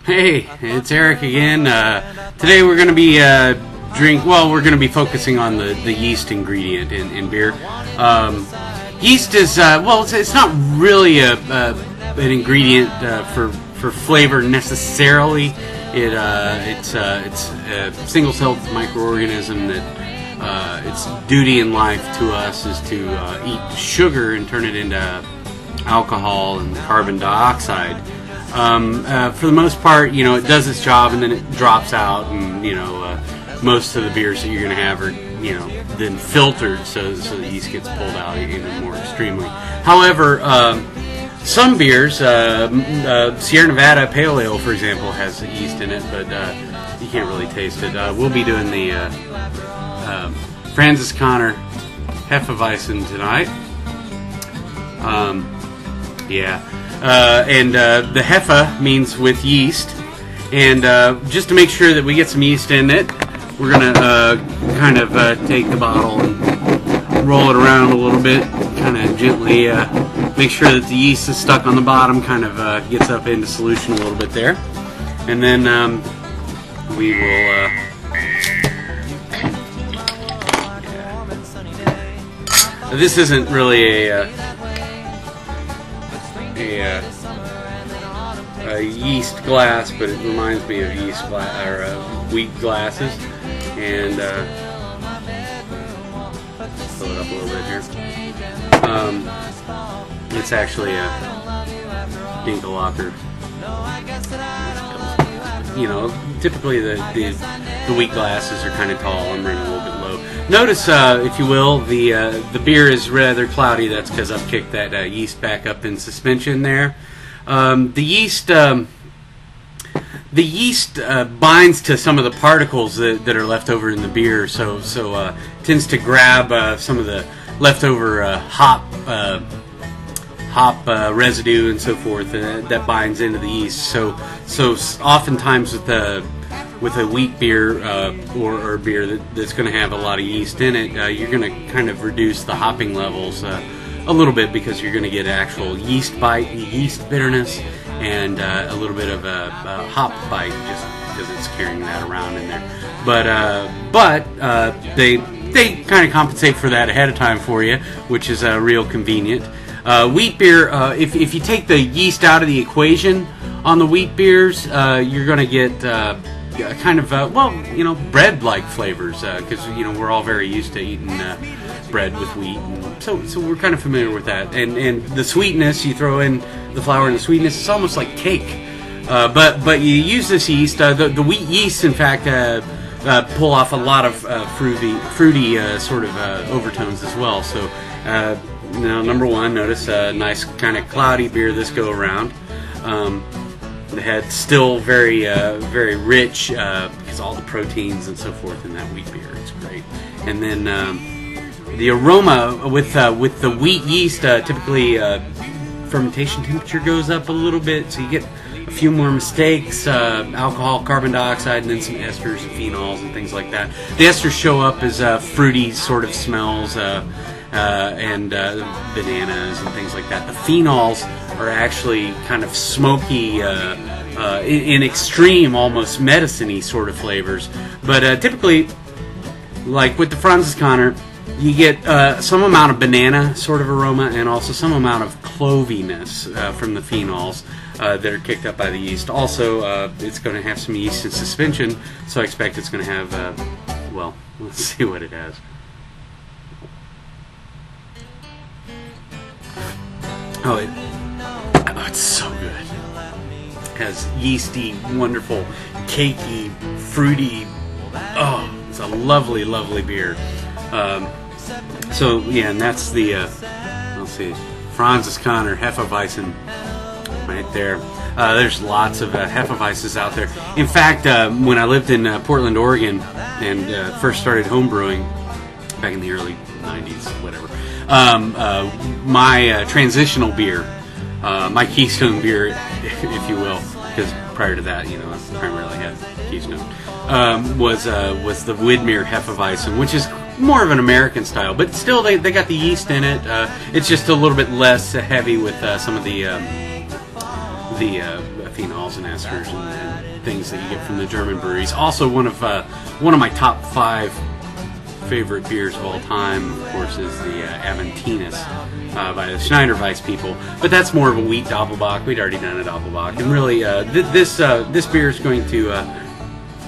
Hey, it's Eric again. Today we're going to be we're going to be focusing on the yeast ingredient in beer. Yeast is it's not really an ingredient for flavor necessarily. It's a single-celled microorganism that its duty in life to us is to eat sugar and turn it into alcohol and carbon dioxide. For the most part, it does its job and then it drops out, and most of the beers that you're going to have are then filtered so the yeast gets pulled out even more extremely. However, some beers, Sierra Nevada Pale Ale, for example, has yeast in it, but you can't really taste it. We'll be doing the Francis Connor Hefe-Weisse tonight. And the Hefe means with yeast, and just to make sure that we get some yeast in it, we're going to take the bottle and roll it around a little bit, kind of gently make sure that the yeast is stuck on the bottom, kind of gets up into solution a little bit there, and then we will this isn't really a yeast glass, but it reminds me of wheat glasses. And fill it up a little bit here. It's actually a Dinkel-Locker. Typically the wheat glasses are kind of tall. I'm running a little bit low. Notice, if you will, the beer is rather cloudy. That's because I've kicked that yeast back up in suspension there. The yeast binds to some of the particles that are left over in the beer, so tends to grab some of the leftover hop residue and so forth that binds into the yeast. So oftentimes with a wheat beer or beer that's going to have a lot of yeast in it, you're going to kind of reduce the hopping levels a little bit, because you're going to get actual yeast bite, yeast bitterness, and a little bit of a hop bite, just because it's carrying that around in there. But they kind of compensate for that ahead of time for you, which is real convenient. Wheat beer, if you take the yeast out of the equation on the wheat beers, you're going to get kind of bread-like flavors, because we're all very used to eating bread with wheat, and so we're kind of familiar with that. And the sweetness, you throw in the flour and the sweetness, it's almost like cake. But you use this yeast, the wheat yeast, in fact, pull off a lot of fruity sort of overtones as well. So now, number one, notice a nice kind of cloudy beer this go around. The head's still very rich, because all the proteins and so forth in that wheat beer. It's great. And then the aroma with the wheat yeast, typically fermentation temperature goes up a little bit, so you get a few more mistakes, alcohol, carbon dioxide, and then some esters and phenols and things like that. The esters show up as fruity sort of smells, and bananas and things like that. The phenols are actually kind of smoky, in extreme, almost medicine-y sort of flavors. But typically, like with the Francis Connor, you get some amount of banana sort of aroma, and also some amount of cloviness from the phenols that are kicked up by the yeast. Also, it's going to have some yeast in suspension, so I expect it's going to have, let's see what it has. It's so good. It has yeasty, wonderful, cakey, fruity. It's a lovely, lovely beer. And that's the let's see, Francis Connor Hefe-Weisse right there. There's lots of Hefe-Weisses out there. In fact, when I lived in Portland, Oregon, and first started homebrewing back in the early 90s, whatever, my transitional beer, my Keystone beer, if you will, because prior to that, I primarily had Keystone, was the Widmer Hefe-Weisse, which is more of an American style, but still they got the yeast in it. It's just a little bit less heavy with some of the phenols and esters and things that you get from the German breweries. Also, one of my top 5 favorite beers of all time, of course, is the Aventinus by the Hefe-Weisse people. But that's more of a wheat Doppelbock. We'd already done a Doppelbock, and really, this beer is going to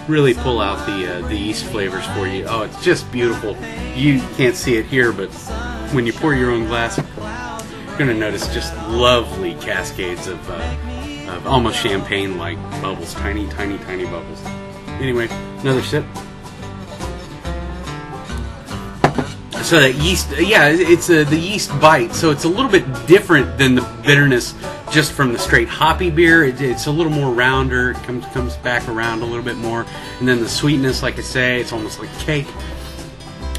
really pull out the yeast flavors for you. Oh, it's just beautiful. You can't see it here, but when you pour your own glass, you're going to notice just lovely cascades of almost champagne-like bubbles, tiny, tiny, tiny bubbles. Anyway, another sip. So that yeast, yeah, it's the yeast bite. So it's a little bit different than the bitterness just from the straight hoppy beer. It's a little more rounder. It comes back around a little bit more, and then the sweetness, like I say, it's almost like cake.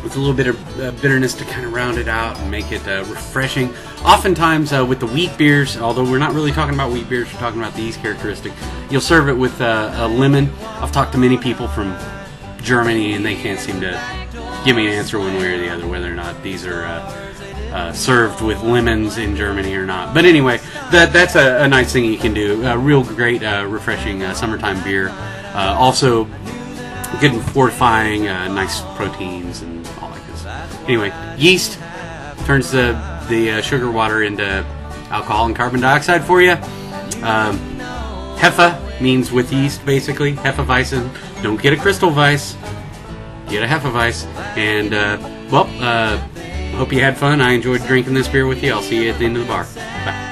With a little bit of bitterness to kind of round it out and make it refreshing. Oftentimes with the wheat beers, although we're not really talking about wheat beers, we're talking about the yeast characteristic, you'll serve it with a lemon. I've talked to many people from Germany, and they can't seem to give me an answer one way or the other whether or not these are served with lemons in Germany or not. But anyway, that's a nice thing you can do. A real great, refreshing summertime beer. Also good and fortifying, nice proteins and all that good stuff. Anyway, yeast turns the sugar water into alcohol and carbon dioxide for you. Hefe means with yeast, basically. Hefe-Weisse. Don't get a crystal Weiss. Get a Hefe-Weisse. And, hope you had fun. I enjoyed drinking this beer with you. I'll see you at the end of the bar. Bye.